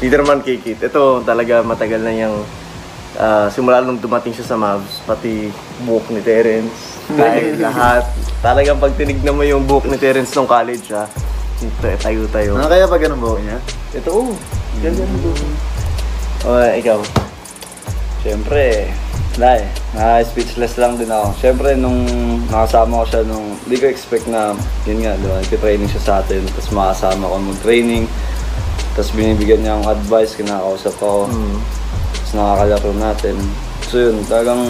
Dito naman kay Kit, ito talaga matagal na yung simula nung dumating siya sa Mavs, pati buhok ni Terence, dahil lahat. Talagang pag tinignan mo yung buhok ni Terence nung college, tayo-tayo. Ano kaya pa ganun buhok niya? Ito, ganyan ang buhok. Ikaw? Siyempre, na-speechless lang din ako. Siyempre, nung nakasama ko siya, hindi ko expect na, yun nga, diba, nagtitraining siya sa atin, tapos makasama ko mag-training, tapos binibigyan niya ang advice, kinakausap ako, tapos nakakalaro natin. So yun, talagang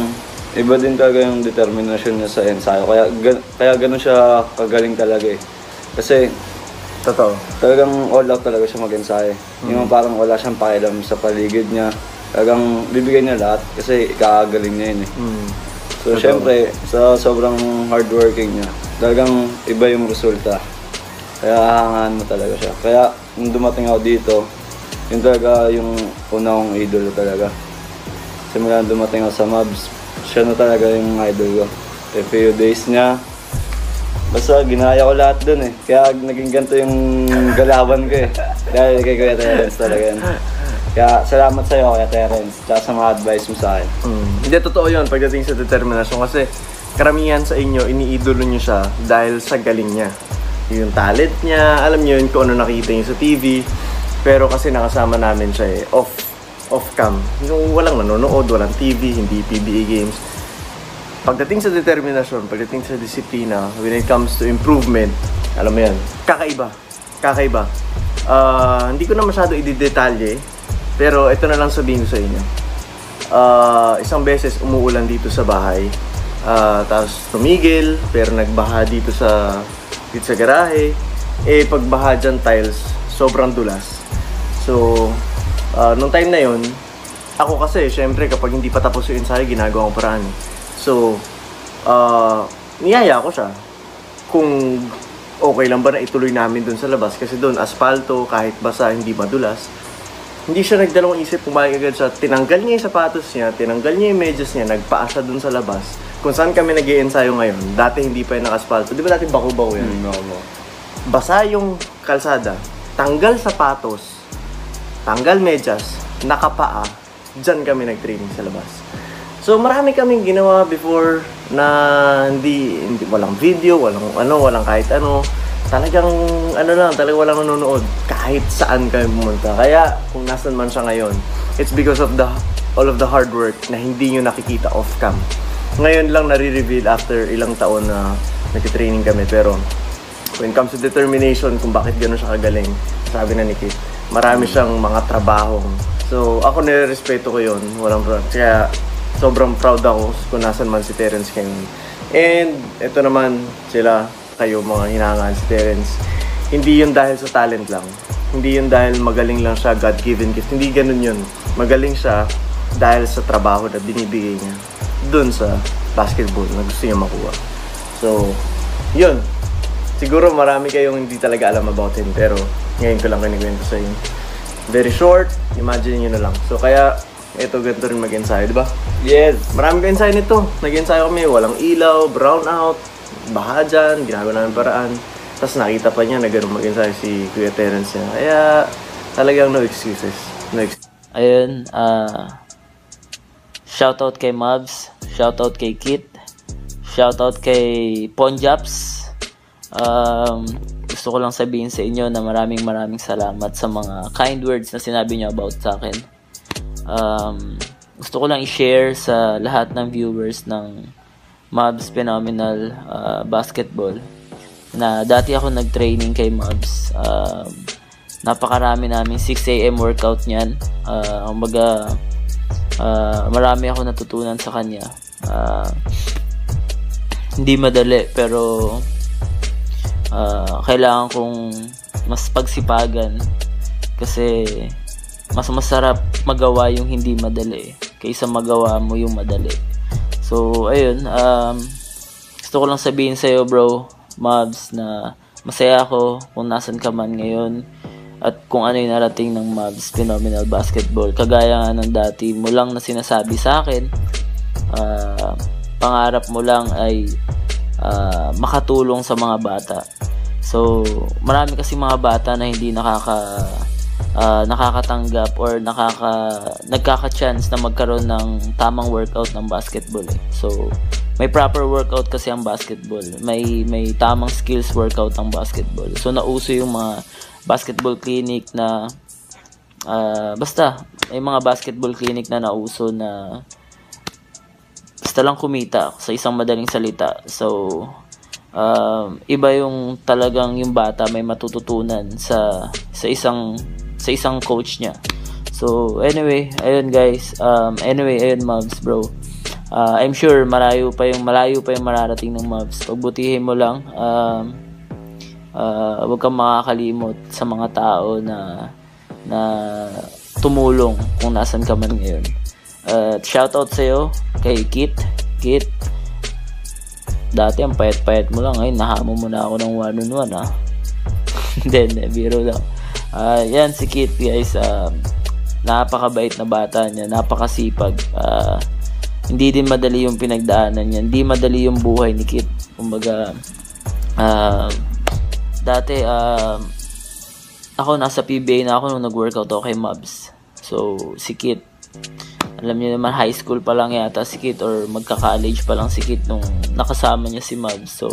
iba din talaga yung determinasyon niya sa ensayo. Kaya ganun siya kagaling talaga eh. Kasi, totoo, talagang all out talaga siya mag-ensayo. Yung parang wala siyang pakialam sa paligid niya. Talagang bibigyan niya lahat kasi kakagaling niya yun eh. So syempre, sa sobrang hardworking niya, talagang iba yung resulta. Kaya hahangaan mo talaga siya. Kaya nung dumating ako dito, yun talaga yung una kong idol talaga. Simula dumating ako sa Mavs, siya na talaga yung idol ko. A few days niya, basta ginaya ko lahat dun eh. Kaya naging ganito yung galawan ko eh. Dahil kay Kuya Terence talaga yan. Kaya salamat sa'yo Kuya Terence, tsaka sa mga advice mo sa akin. Hindi, totoo yun pagdating sa determinasyon kasi karamihan sa inyo, iniidolo nyo siya dahil sa galing niya. Yung talent niya, alam niyo yun kung ano nakita niyo sa TV. Pero kasi nakasama namin siya eh, off-cam. Yung walang nanonood, walang TV, hindi PBA games. Pagdating sa determinasyon, pagdating sa disiplina, when it comes to improvement, alam mo yan, kakaiba. Hindi ko na masyado i-detalye, pero ito na lang sabihin ko sa inyo. Isang beses umuulan dito sa bahay, tapos tumigil, pero nagbaha dito sa garahe. Pagbaha dyan tiles, sobrang dulas. So, nung time na yun, ako kasi, syempre, kapag hindi pa tapos yung ensayo, ginagawa kong paraan. So, niyaya ko siya kung okay lang ba na ituloy namin dun sa labas. Kasi dun, aspalto, kahit basa, hindi madulas. Hindi siya nagdalawang isip, pumayag agad siya. Tinanggal niya yung sapatos niya, tinanggal niya yung medyas niya, nagpaa siya dun sa labas. Kung saan kami nag-i-ensayo ngayon, dati hindi pa yung naka-aspalto. Di ba dati bako-bako yan? Basa yung kalsada, tanggal sapatos, tanggal medyas, nakapaa, dyan kami nag-training sa labas. So marami kaming ginawa before na hindi walang video, walang kahit ano. Talagang talagang walang nanonood kahit saan kami pumunta. Kaya kung nasan man siya ngayon, it's because of all of the hard work na hindi nyo nakikita off-cam. Ngayon lang nare-reveal after ilang taon na nag-training kami. Pero when it comes to determination, kung bakit gano'n siya kagaling, sabi na ni Kit, marami siyang mga trabahong. So ako nire-respeto ko yun, walang problem. Kaya sobrang proud ako kung nasan man si Terence ngayon. And ito naman sila, kayo mga hinangaan si Terence. Hindi yun dahil sa talent lang. Hindi yun dahil magaling lang siya, God-given gift. Hindi ganun yun. Magaling siya dahil sa trabaho na binibigay niya dun sa basketball na gusto niya makuha. So, yun. Siguro marami kayong hindi talaga alam about him, pero ngayon ko lang kinikwento sa inyo. Very short, imagine nyo na lang. So, kaya ito, ganito rin mag-ensayo, di ba? Yes! Maraming ka-ensayo nito. Nag-ensayo kami, walang ilaw, brown out, baha dyan, ginagawa namin paraan. Tapos nakita pa niya na gano'n mag-ensayo si Kuya Terence niya. Kaya talagang no excuses. Ayun, shoutout kay Mavs, shoutout kay Kit, shoutout kay Ponjaps. Gusto ko lang sabihin sa inyo na maraming salamat sa mga kind words na sinabi niyo about sa akin. Gusto ko lang i-share sa lahat ng viewers ng Mavs Phenomenal Basketball na dati ako nag-training kay Mavs. Napakarami namin 6 AM workout niyan. Marami ako natutunan sa kanya. Hindi madali pero kailangan kong mas pagsipagan kasi mas masarap magawa yung hindi madali kaysa magawa mo yung madali. So ayun, gusto ko lang sabihin sa'yo bro Mavs na masaya ako kung nasan ka man ngayon at kung ano yung narating ng Mavs Phenomenal Basketball. Kagaya nga ng dati mo lang na sinasabi sa akin, pangarap mo lang ay makatulong sa mga bata. So marami kasi mga bata na hindi nakakatanggap or nagkaka-chance na magkaroon ng tamang workout ng basketball eh. So may proper workout kasi ang basketball, may tamang skills workout ang basketball. So nauso yung mga basketball clinic na basta may mga basketball clinic na nauso na basta lang kumita, sa isang madaling salita. So iba yung talagang yung bata may matututunan sa isang coach niya. So anyway, ayun guys, ayun Mavs bro, I'm sure malayo pa yung mararating ng Mavs. Pagbutihin mo lang, huwag kang makakalimot sa mga tao na tumulong kung nasan ka man ngayon. Shoutout sa'yo kay Kit. Dati ang payat-payat mo lang, ngayon nahamon mo na ako ng 1-on-1 ha. Then biro lang. Yan si Kit guys, napakabait na bata niya, napakasipag. Hindi din madali yung pinagdaanan niya, hindi madali yung buhay ni Kit. Kumbaga dati ako nasa PBA na ako nung nag-workout ako kay Mavs. So si Kit, alam niyo naman, high school pa lang yata si Kit or magka-college pa lang si Kit nung nakasama niya si Mavs. So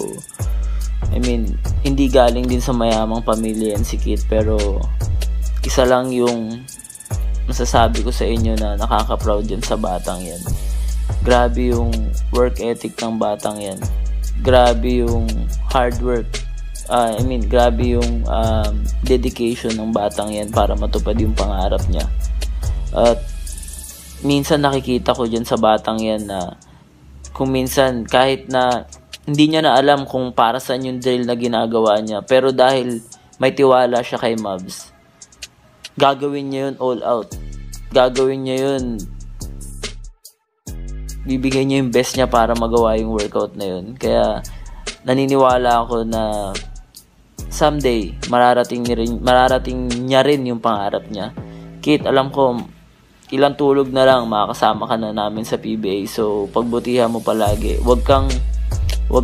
I mean, hindi galing din sa mayamang pamilya yan si Kit, pero isa lang yung masasabi ko sa inyo na nakaka-proud yan sa batang yan. Grabe yung work ethic ng batang yan. Grabe yung hard work. Grabe yung dedication ng batang yan para matupad yung pangarap niya. At minsan nakikita ko dyan sa batang yan na kung minsan kahit na hindi niya na alam kung para saan yung drill na ginagawa niya, pero dahil may tiwala siya kay Mavs, gagawin niya yun all out. Gagawin niya yun, bibigay niya yung best niya para magawa yung workout na yun. Kaya naniniwala ako na someday mararating niya rin yung pangarap niya. Kit, alam ko ilang tulog na lang makakasama ka na namin sa PBA. So pagbutihan mo palagi. Huwag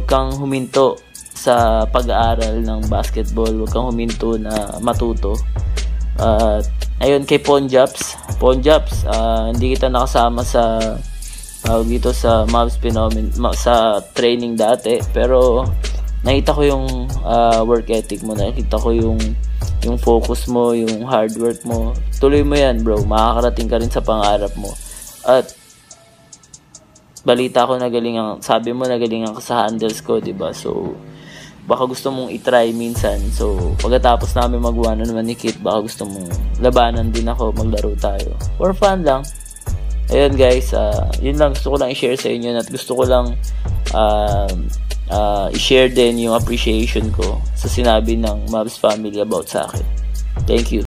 kang huminto sa pag-aaral ng basketball. Huwag kang huminto na matuto. Ayun kay Ponjaps, hindi kita nakasama sa dito sa Mavs Phenomenon sa training dati, pero nakita ko yung work ethic mo, nakita ko yung focus mo, yung hard work mo. Tuloy mo yan bro, makakarating ka rin sa pangarap mo. At balita ko sabi mo nagalingan ka sa handles ko, diba? So baka gusto mong i-try minsan. So pagkatapos namin mag-1-on-1 ni Kit, baka gusto mong labanan din ako, maglaro tayo for fun lang. Ayun guys, yun lang gusto ko lang i-share sa inyo, at gusto ko lang i-share din yung appreciation ko sa sinabi ng Mavs family about sa akin. Thank you.